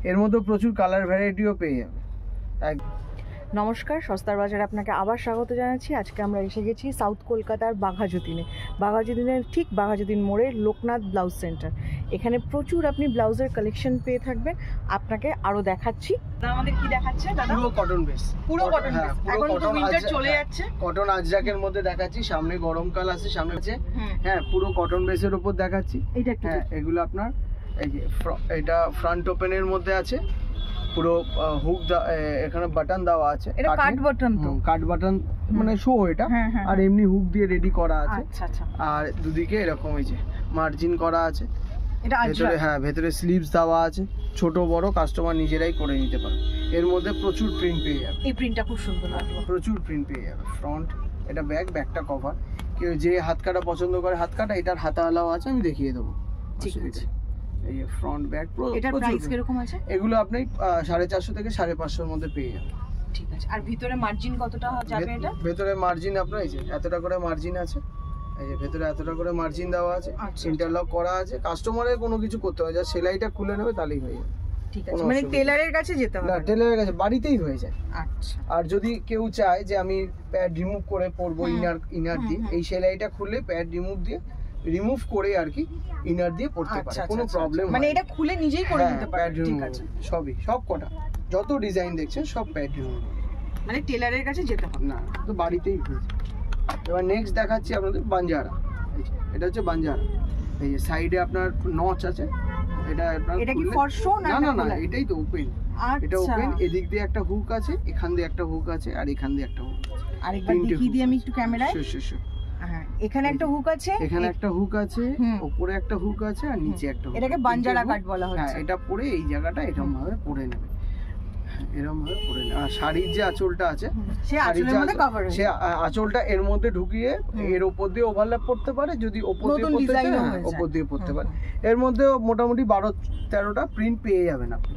এর মধ্যে প্রচুর কালার ভ্যারাইটিও পেয়ে যাবে। নমস্কার, সস্তার বাজারে আপনাকে আবার স্বাগত জানাচ্ছি। আজকে আমরা এসে গেছি সাউথ কলকাতার বাঘাযতীনে। বাঘাযতীনের ঠিক বাঘাযতীন মোড়ে লোকনাথ ব্লাউজ সেন্টার। এখানে প্রচুর আপনি ব্লাউজের কালেকশন পেয়ে থাকবেন। আপনাকে আরো দেখাচ্ছি। আমাদের কি দেখাচ্ছে দাদা? পুরো কটন বেস, পুরো কটন বেস। এখন তো উইন্টার চলে যাচ্ছে। কটন আজরাকের মধ্যে দেখাচ্ছি, সামনে গরমকাল আছে, সামনে আছে। হ্যাঁ, পুরো কটন বেসের উপর দেখাচ্ছি। এটা কি? হ্যাঁ, এগুলো আপনার এই যে এটা ফ্রন্ট ওপেনের মধ্যে আছে, পুরো হুক এখানে বাটন দেওয়া আছে। এটা কাট বাটন, তো কাট বাটন মানে শো এটা, আর এমনি হুক দিয়ে রেডি করা আছে। আচ্ছা আচ্ছা। আর দুদিকে এরকম এই যে মার্জিন করা আছে। এটা ভেতরে ভেতরে স্লিভস দেওয়া আছে, ছোট বড় কাস্টমার নিজেরাই করে নিতে পারে। এর মধ্যে প্রচুর প্রিন্ট পেয়ে যাবে। এই প্রিন্টটা খুব সুন্দর লাগলো, প্রচুর প্রিন্ট পেয়ে যাবে। ফ্রন্ট এটা ব্যাগটা কভার। কেউ যে হাত কাটা পছন্দ করে হাত কাটা, এটার হাতাওয়ালাও আছে, আমি দেখিয়ে দেবো। ঠিক আছে। এই যে ফ্রন্ট ব্যাগ, এটার প্রাইস কিরকম আছে? এগুলো আপনি 450 থেকে 550 এর মধ্যে পেয়ে যাবেন। ঠিক আছে। আর ভিতরে মার্জিন কতটা যাবে? এটা ভেতরে মার্জিন আপনার এই যে এতটা করে মার্জিন আছে, এই যে ভেতরে এতটা করে মার্জিন দেওয়া আছে, ইন্টারলক করা আছে। কাস্টমারের কোনো কিছু করতে হয়, যা সেলাইটা খুলে নেবে তাহলেই হয়ে যাবে। ঠিক আছে, মানে টেলারের কাছে যেতে হবে না? টেলারের কাছে বাড়িতেই হয়ে যায়। আচ্ছা। আর যদি কেউ চায় যে আমি প্যাড রিমুভ করে পরবো ইনার দিয়ে, এই সেলাইটা খুলে প্যাড রিমুভ করে আর কি ইনার দিয়ে পরতে পারে, কোনো প্রবলেম মানে এটা খুলে নিজেই করে নিতে পারে। ঠিক আছে, সব কটা যত ডিজাইন দেখছেন সব প্যাড রিমুভ, মানে টেলারের কাছে যেতে হবে না, তো বাড়িতেই হয়ে যায়। এবার নেক্সট দেখাচ্ছি আপনাদের বাঞ্জারা। এটা হচ্ছে বাঞ্জারা। এই যে সাইডে আপনার নচ আছে, এটা কি ফর শো? না, এটাই তো ওপেন। এটা ওপেন, এদিক দিয়ে একটা হুক আছে, এখান দিয়ে একটা হুক আছে, আর এখান দিয়ে একটা হুক আছে। আরেকবার দেখিয়ে দিই আমি একটু ক্যামেরায়। হ্যাঁ, এখানে একটা হুক আছে, এখানে একটা হুক আছে, উপরে একটা হুক আছে, আর নিচে একটা হুক। এটাকে বাঞ্জারা কাট বলা হচ্ছে। হ্যাঁ, এটা পরে এই জায়গাটা এরকম ভাবে পরে নেবে, আর শাড়ির যে আঁচলটা আছে, সে আঁচলটা এর মধ্যে ঢুকিয়ে এর উপর দিয়ে ওভারল্যাপ করতে পারে। যদি উপর দিয়ে পড়তে পারে। এর মধ্যে মোটামুটি 12-13টা প্রিন্ট পেয়ে যাবেন আপনি,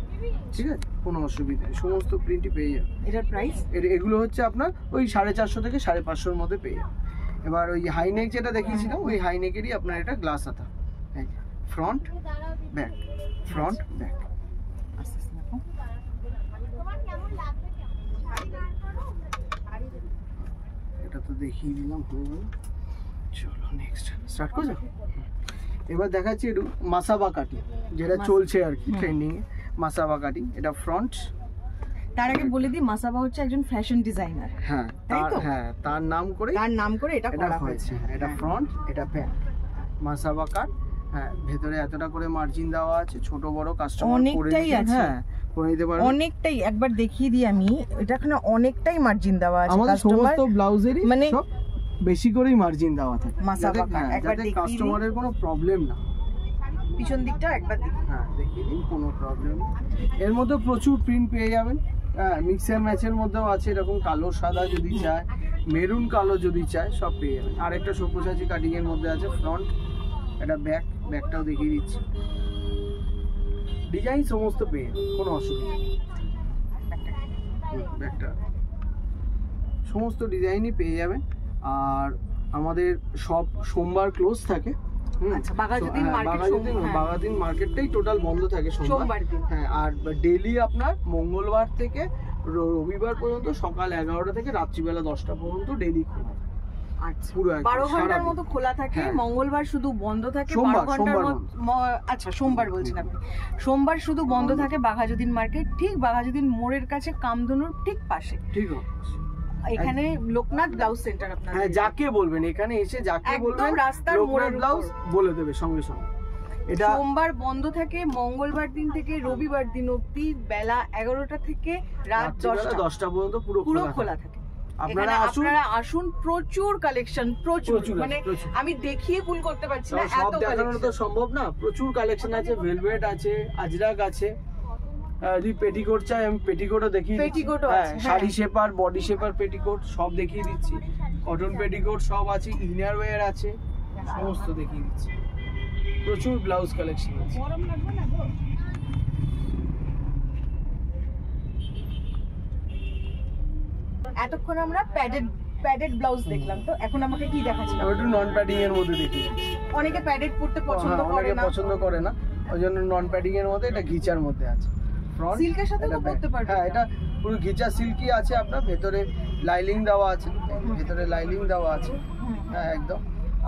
ঠিক আছে, কোনো অসুবিধা নেই, সমস্ত প্রিন্টই পেয়ে যাবেন। এটার প্রাইস এগুলো হচ্ছে আপনার ওই 450 থেকে 550 মধ্যে পেয়ে যাবেন। এবার ওই হাইনেক যেটা দেখিয়েছিলাম, ওই হাইনেকেরই আপনার এটা গ্লাস হাতা, ফ্রন্ট ব্যাক, ফ্রন্ট ব্যাক। এটা তো দেখিয়ে দিলাম, হয়ে গেল। চলো নেক্সট স্টার্ট করছো। এবার দেখাচ্ছি একটু মাসাবা কাটিং, যেটা চলছে আর কি ট্রেন্ডিং এ। মাসাবা কাটিং, এটা ফ্রন্ট। তার আগে বলে দিই, মাসাবা হচ্ছে একজন ফ্যাশন ডিজাইনার। তার নাম করে এটা করা হয়েছে। এটা ফ্রন্ট, এটা ব্যাক, মাসাবা কাট। হ্যাঁ, ভেতরে এতটা করে মার্জিন দেওয়া আছে, ছোট বড় কাস্টমার অনেকটাই আছে। করে নিতে পারবে অনেকটাই। একবার দেখিয়ে দিই আমি, এটা এখানে অনেকটাই মার্জিন দেওয়া আছে। আমাদের সমস্ত ব্লাউজেরই মানে সব বেশি করেই মার্জিন দেওয়া থাকে, মাসাবা কাট। একবার দেখিয়ে দিই, কাস্টমারের কোনো প্রবলেম না। পিছন দিকটা একবার দেখি। হ্যাঁ, দেখিয়ে দিই, কোনো প্রবলেম। এর মধ্যে প্রচুর প্রিন্ট পেয়ে যাবেন। হ্যাঁ, মিক্সার ম্যাচের মধ্যেও আছে, এরকম কালো সাদা যদি চায়, মেরুন কালো যদি চায়, সব পেয়ে যাবেন। আরেকটা সব্যসাচী কাটিং এর মধ্যে আছে ফ্রন্ট, এটা ব্যাকটাও দেখিয়ে দিচ্ছি। ডিজাইন সমস্ত পেয়ে যাবেন, কোনো অসুবিধা নেই। ব্যাকটা সমস্ত ডিজাইনই পেয়ে যাবেন। আর আমাদের সব সোমবার ক্লোজ থাকে। বাঘাযতীন মার্কেটটাই টোটাল বন্ধ থাকে সোমবার। হ্যাঁ, আর ডেইলি আপনার মঙ্গলবার থেকে রবিবার পর্যন্ত সকাল 11টা থেকে রাত্রিবেলা 10টা পর্যন্ত ডেইলি খোলা থাকে। পুরো 12 ঘন্টার মতো খোলা থাকে। মঙ্গলবার শুধু বন্ধ থাকে 12 ঘন্টার মতো। আচ্ছা, সোমবার বলছেন আপনি? সোমবার শুধু বন্ধ থাকে বাঘাযতীন মার্কেট, ঠিক বাঘাযতীন মোড়ের কাছে, কামধনুর ঠিক পাশে। ঠিক আছে, এখানে লোকনাথ ব্লাউজ সেন্টার। আপনারা যাকে বলবেন, এখানে এসে যাকে বলবেন, রাস্তার মোড়ের ব্লাউজ বলে দেবে সঙ্গে সঙ্গে। এটা সোমবার বন্ধ থাকে, মঙ্গলবার দিন থেকে রবিবার দিন অবধি বেলা 11টা থেকে রাত 10টা পর্যন্ত পুরো খোলা থাকে। আপনারা আসুন, প্রচুর কালেকশন, প্রচুর, মানে আমি দেখিয়ে ফুল করতে পারছি না, সব দেখানো তো সম্ভব না। প্রচুর কালেকশন আছে, ভেলভেট আছে, আজরাক আছে। যদি পেটিকোট চাই, আমি পেটিকোটও দেখিয়ে দিচ্ছি। Sari shaper, body shaper petticoat সব দেখিয়ে দিচ্ছি। কটন পেটিকোট সব আছে, ইনার ওয়্যার আছে, সমস্ত দেখিয়ে দিচ্ছি। প্রচুর ব্লাউজ কালেকশন আছে। এতক্ষণ আমরা প্যাডেড ব্লাউজ দেখলাম, তো এখন আমাকে কি দেখাচ্ছেন? একটু নন প্যাডিং এর মধ্যে দেখিয়ে দিচ্ছি। অনেকে প্যাডেড পড়তে পছন্দ করে না, ওই জন্য নন প্যাডিং এর মধ্যে এটা ঘিচার মধ্যে আছে। ফ্রন্ট, সিল্কের সাথে তো করতে পারবে। হ্যাঁ, এটা পুরো ঘিচা সিল্কই আছে আপনার, ভেতরে লাইলিং দেওয়া আছে, ভেতরে লাইলিং দেওয়া আছে। হ্যাঁ, একদম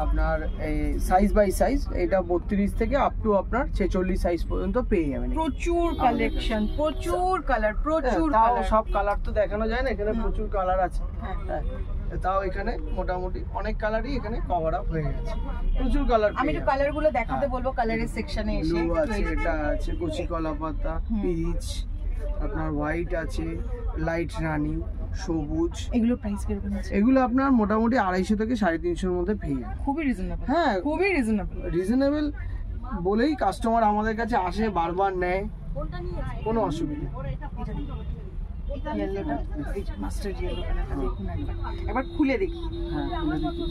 আপনার এই সাইজ বাই সাইজ, এটা 32 থেকে আপ টু আপনার 46 সাইজ পর্যন্ত পেয়ে যাবেন। প্রচুর কালেকশন, প্রচুর কালার, প্রচুর তাও কালার। সব কালার তো দেখানো যায় না, এখানে প্রচুর কালার আছে। হ্যাঁ, তাও এখানে মোটামুটি অনেক কালারই এখানে কভার আপ হয়ে গেছে, প্রচুর কালার। আমি একটু কালার গুলো দেখাতে বলবো কালারের সেকশনে এসে। ব্লু আছে, এটা আছে কচি কলা পাতা, পিচ, আপনার হোয়াইট আছে, লাইট রানী, সবুজ। এগুলো প্রাইস কিরকম আছে? এগুলো আপনার মোটামুটি 250 থেকে 350 মধ্যে পেয়ে যাবেন। খুবই রিজনেবল। হ্যাঁ, খুবই রিজনেবল। রিজনেবল বলেই কাস্টমার আমাদের কাছে আসে, বারবার নেয়, কোনো অসুবিধা। ইয়েলোটা, এই মাস্টার্ড ইয়েলো কালারটা দেখুন একবার খুলে দেখি। হ্যাঁ, খুলে দেখি।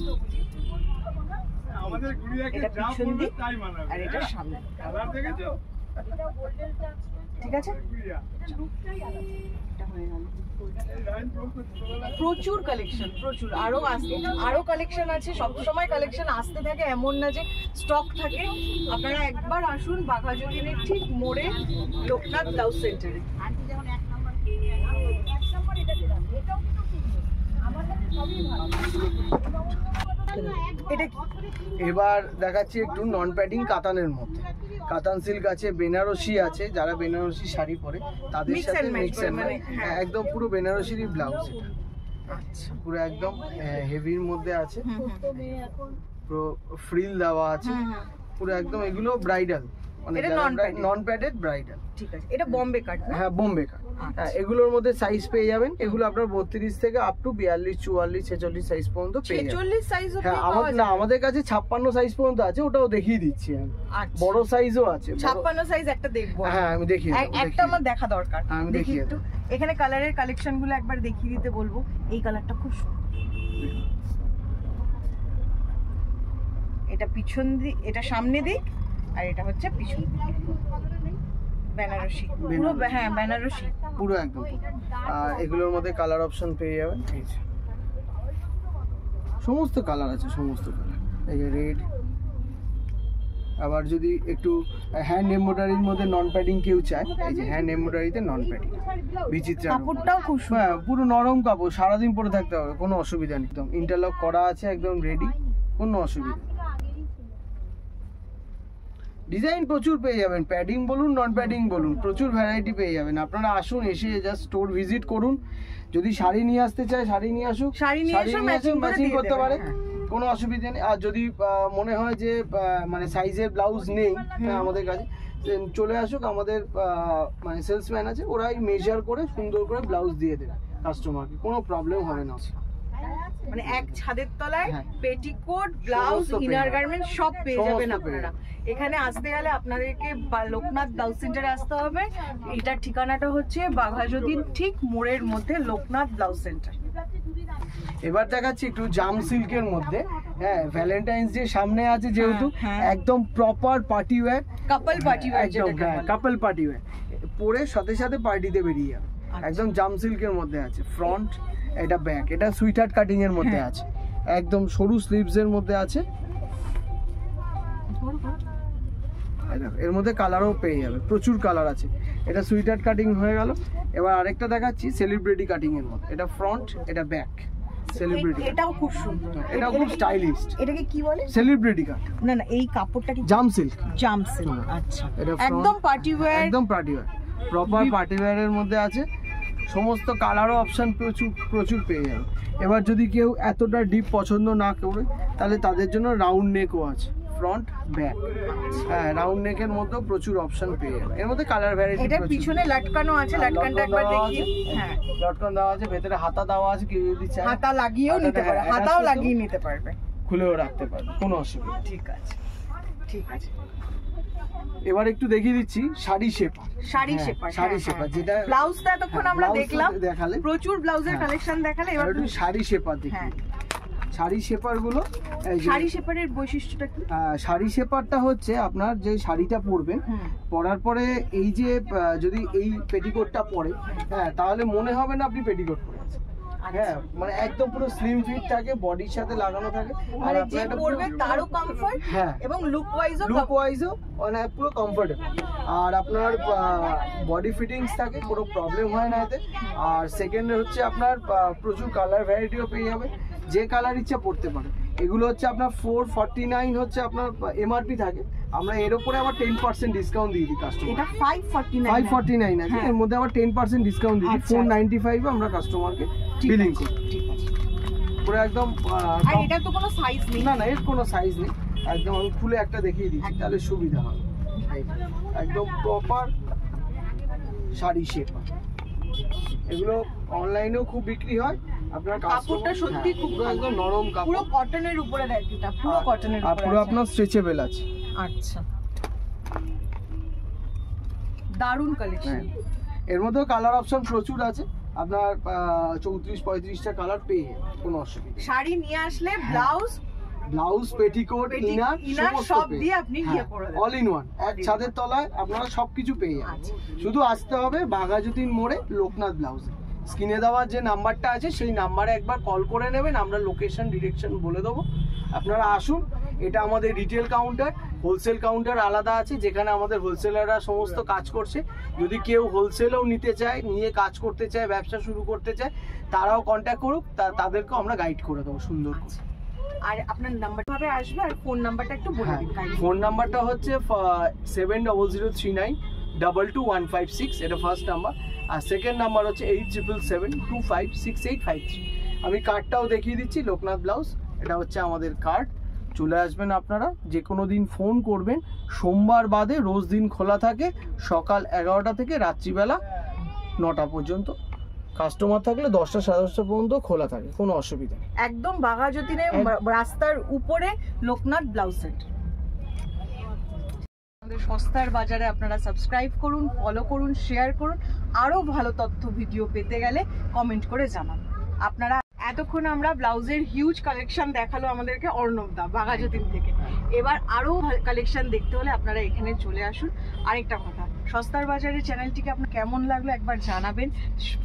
এটা পিছন দিক আর এটা সামনে, ঠিক আছে? প্রচুর কালেকশন, প্রচুর। আরো কালেকশন আছে, সবসময় কালেকশন আসতে থাকে, এমন না যে স্টক থাকে। আপনারা একবার আসুন বাঘাযতীনের ঠিক মোড়ে লোকনাথ ব্লাউজ সেন্টারে। এটা কি? এবার দেখাচ্ছি একটু নন প্যাডিং কাতানের মধ্যে। কাতান সিল্ক আছে, বেনারসি আছে, যারা বেনারসি শাড়ি পরে তাদের Mix সাথে and match মিক্স করে, এন্ড মানে, হ্যাঁ। একদম পুরো বেনারসিরই ব্লাউজ। এটা আচ্ছা, পুরো একদম হেভির মধ্যে আছে, পুরো ফ্রিল দেওয়া আছে, পুরো একদম। এগুলো ব্রাইডাল, মানে এটা নন প্যাডেড ব্রাইডাল। ঠিক আছে। এটা বোম্বে কাট না? হ্যাঁ, বোম্বে কাট। হ্যাঁ, এগুলোর মধ্যে সাইজ পেয়ে যাবেন। এগুলো আপনার 32 থেকে আপ টু 42, 44, 46 সাইজ পর্যন্ত পেয়ে যাবেন। 46 সাইজ অবধি হ্যাঁ, পাওয়া যায়? না, আমাদের কাছে 56 সাইজ পর্যন্ত আছে, ওটাও দেখিয়ে দিচ্ছি আমি। আচ্ছা, বড় সাইজও আছে। 56 সাইজ একটা দেখবো। হ্যাঁ, আমি দেখিয়ে দেবো, একটা দেখিয়ে আমার দেবো। দেখা দরকার। আমি দেখি দেখিয়ে একটু এখানে কালারের কালেকশন গুলো একবার দেখিয়ে দিতে বলবো। এই কালারটা খুব সুন্দর। এটা পিছন দিক, এটা সামনে দিক, আর এটা হচ্ছে পিছন দিক। বেনারসি পুরো, হ্যাঁ বেনারসি পুরো একদম। আর এগুলোর মধ্যে কালার অপশন পেয়ে যাবেন, এই যে সমস্ত কালার আছে, সমস্ত কালার। এই যে রেড। আবার যদি একটু হ্যান্ড এমব্রয়ডারির মধ্যে নন প্যাডিং কেউ চায়, এই যে হ্যান্ড এমব্রয়ডারিতে নন প্যাডিং, বিচিত্রা। কাপড়টাও খুব সুন্দর। হ্যাঁ, পুরো নরম কাপড়, সারাদিন পরে থাকতে হবে, কোনো অসুবিধা নেই। একদম ইন্টারলক করা আছে, একদম রেডি, কোনো অসুবিধা নেই। ডিজাইন প্রচুর পেয়ে যাবেন, প্যাডিং বলুন নন প্যাডিং বলুন, প্রচুর ভ্যারাইটি পেয়ে যাবেন। আপনারা আসুন, এসে জাস্ট স্টোর ভিজিট করুন। যদি শাড়ি নিয়ে আসতে চায় শাড়ি নিয়ে আসুক, শাড়ি নিয়ে এসে ম্যাচিং করতে পারে, হ্যাঁ। কোনো অসুবিধা নেই। আর যদি মনে হয় যে মানে সাইজের ব্লাউজ নেই আমাদের কাছে, চলে আসুক, আমাদের মানে সেলসম্যান আছে, ওরাই মেজার করে সুন্দর করে ব্লাউজ দিয়ে দেবে কাস্টমারকে, কোনো প্রবলেম হবে না। মানে এক ছাদের তলায় হ্যাঁ। পেটিকোট, ব্লাউজ, সমস্ত ইনার পেয়ে গার্মেন্টস সব পেয়ে সমস্ত যাবেন পেয়ে আপনারা। যাবেন। এখানে আসতে গেলে আপনাদেরকে লোকনাথ ব্লাউজ সেন্টারে আসতে হবে। এটার ঠিকানাটা হচ্ছে বাঘাযতীন ঠিক মোড়ের মধ্যে লোকনাথ ব্লাউজ সেন্টার। এবার দেখাচ্ছি একটু জাম সিল্কের মধ্যে। হ্যাঁ, ভ্যালেন্টাইন্স ডে সামনে আছে যেহেতু, হ্যাঁ। একদম প্রপার পার্টি ওয়্যার, কাপল পার্টি ওয়্যার, একদম। হ্যাঁ, কাপল পার্টি ওয়্যার পরে সাথে সাথে পার্টিতে বেরিয়ে যাবে। একদম জাম সিল্কের মধ্যে আছে, ফ্রন্ট, এটা ব্যাক, এটা সুইটহার্ট কাটিং এর মধ্যে আছে, একদম সরু স্লিভস এর মধ্যে আছে। এর মধ্যে কালারও পেয়ে যাবে, প্রচুর কালার আছে। এটা সুইটহার্ট কাটিং হয়ে গেল। এবার আরেকটা দেখাচ্ছি সেলিব্রিটি কাটিং এর মধ্যে, এটা ফ্রন্ট, এটা ব্যাক, সেলিব্রিটি। এটাও খুব সুন্দর, এটাও খুব স্টাইলিশ। এটাকে কি বলে? সেলিব্রিটি কাট। না না, এই কাপড়টা কি? জাম সিল্ক। জাম সিল্ক। আচ্ছা, এটা একদম পার্টি ওয়্যার, একদম পার্টি ওয়্যার, প্রপার পার্টি ওয়্যারের মধ্যে আছে। সমস্ত কালারও অপশন প্রচুর প্রচুর পেয়ে যাবে। এবার যদি কেউ এতটা ডিপ পছন্দ না করে, তাহলে তাদের জন্য রাউন্ড নেকও আছে, ফ্রন্ট ব্যাক। হ্যাঁ, রাউন্ড নেকের মধ্যেও প্রচুর অপশন পেয়ে যাবে। এর মধ্যে কালার ভ্যারাইটি এটার পিছনে লটকানো আছে, লটকানটা একবার দেখি। হ্যাঁ, লটকন দেওয়া আছে, ভেতরে হাতা দেওয়া আছে, কেউ যদি চায় হাতা লাগিয়েও নিতে পারবে, হাতাও লাগিয়ে নিতে পারবে, খুলেও রাখতে পারবে, কোনো অসুবিধা। ঠিক আছে, ঠিক আছে। এবার একটু দেখিয়ে দিচ্ছি sari shaper. Sari shaper, sari shaper, যেটা ব্লাউজটা এতক্ষণ আমরা দেখলাম, দেখালে প্রচুর ব্লাউজের কালেকশন দেখালে। এবার একটু শাড়ি শেপার দেখি। হ্যাঁ, শাড়ি শেপার গুলো, শাড়ি শেপারের বৈশিষ্ট্যটা কি? শাড়ি শেপারটা হচ্ছে আপনার যে শাড়িটা পরবেন, পরার পরে এই যে যদি এই পেটিকোটটা পরে, হ্যাঁ, তাহলে মনে হবে না আপনি পেটিকোট পরে আছেন। হ্যাঁ মানে একদম পুরো স্লিম ফিট থাকে, বডির সাথে লাগানো থাকে, মানে যে পরবে তারও কমফর্ট, হ্যাঁ এবং লুক ওয়াইজও মানে পুরো কমফোর্টেবল। আর আপনার বডি ফিটিংস থাকে, কোনো প্রবলেম হয় না এতে। আর সেকেন্ড হচ্ছে আপনার প্রচুর কালার ভ্যারাইটিও পেয়ে যাবে, যে কালার ইচ্ছা পড়তে পারে। এগুলো হচ্ছে আপনার 449 হচ্ছে আপনার এমআরপি থাকে, আমরা এর উপরে আবার 10% ডিসকাউন্ট দিয়ে দিই কাস্টমার। এটা 549 আছে, এর মধ্যে আবার 10% ডিসকাউন্ট দিয়ে দিই। 495 এ আমরা কাস্টমারকে বিলিং করি। ঠিক আছে, পুরো একদম। আর এটা তো কোনো সাইজ নেই? না না, এর কোনো সাইজ নেই, একদম আমি খুলে একটা দেখিয়ে দিচ্ছি তাহলে সুবিধা হবে। একদম প্রপার শাড়ি শেপ, এগুলো অনলাইনেও খুব বিক্রি হয়। আপনার কাপড়টা সত্যি খুব একদম নরম কাপড়, পুরো কটনের উপরে দেয়, এটা পুরো কটনের উপরে, আর পুরো আপনার স্ট্রেচেবল আছে। আচ্ছা, দারুন কালেকশন। এর মধ্যেও কালার অপশন প্রচুর আছে, আপনার 34-35টা কালার পেয়ে কোনো অসুবিধা। শাড়ি নিয়ে আসলে ব্লাউজ, পেটিকোট, ইনার সব দিয়ে আপনি ইয়ে করে দেন, অল ইন ওয়ান, এক ছাদের তলায় আপনারা সবকিছু পেয়ে যাবেন। শুধু আসতে হবে বাঘাযতীন মোড়ে লোকনাথ ব্লাউজে। স্ক্রিনে দেওয়ার যে নাম্বারটা আছে সেই নাম্বারে একবার কল করে নেবেন, আমরা লোকেশন ডিরেকশন বলে দেবো, আপনারা আসুন। এটা আমাদের রিটেল কাউন্টার, হোলসেল কাউন্টার আলাদা আছে, যেখানে আমাদের হোলসেলাররা সমস্ত কাজ করছে। যদি কেউ হোলসেলও নিতে চায়, নিয়ে কাজ করতে চায়, ব্যবসা শুরু করতে চায়, তারাও কন্ট্যাক্ট করুক, তাদেরকেও আমরা গাইড করে দেবো সুন্দর করে। আর আপনার নাম্বার ভাবে আসবে, আর ফোন নাম্বারটা একটু বলে দিন। ফোন নাম্বারটা হচ্ছে 7003922156, এটা ফার্স্ট নাম্বার। আর সেকেন্ড নাম্বার হচ্ছে 8777256853। আমি কার্ডটাও দেখিয়ে দিচ্ছি, লোকনাথ ব্লাউজ, এটা হচ্ছে আমাদের কার্ড। চলে আসবেন আপনারা, যে কোনো দিন ফোন করবেন, সোমবার বাদে রোজ দিন খোলা থাকে, সকাল 11টা থেকে রাত্রিবেলা 9টা পর্যন্ত। কাস্টমার থাকলে 10টা 10:30 পর্যন্ত খোলা থাকে, কোনো অসুবিধা নেই। একদম বাঘাযতীনে রাস্তার উপরে লোকনাথ ব্লাউজ সেন্টার। আমাদের সস্তার বাজারে আপনারা সাবস্ক্রাইব করুন, ফলো করুন, শেয়ার করুন। আরো ভালো তথ্য ভিডিও পেতে গেলে কমেন্ট করে জানান। আপনারা এতক্ষণ আমরা ব্লাউজের হিউজ কালেকশন দেখালো আমাদেরকে অর্ণবদা বাঘাযতীন থেকে। এবার আরো কালেকশন দেখতে হলে আপনারা এখানে চলে আসুন। আরেকটা কথা, সস্তার বাজারের চ্যানেলটিকে আপনার কেমন লাগলো একবার জানাবেন।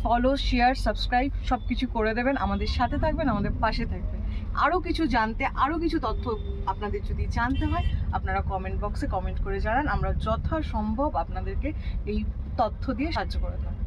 ফলো, শেয়ার, সাবস্ক্রাইব সবকিছু করে দেবেন, আমাদের সাথে থাকবেন, আমাদের পাশে থাকবেন। আরো কিছু জানতে, আরো কিছু তথ্য আপনাদের যদি জানতে হয়, আপনারা কমেন্ট বক্সে কমেন্ট করে জানান, আমরা যথাসম্ভব আপনাদেরকে এই তথ্য দিয়ে সাহায্য করে দেবো।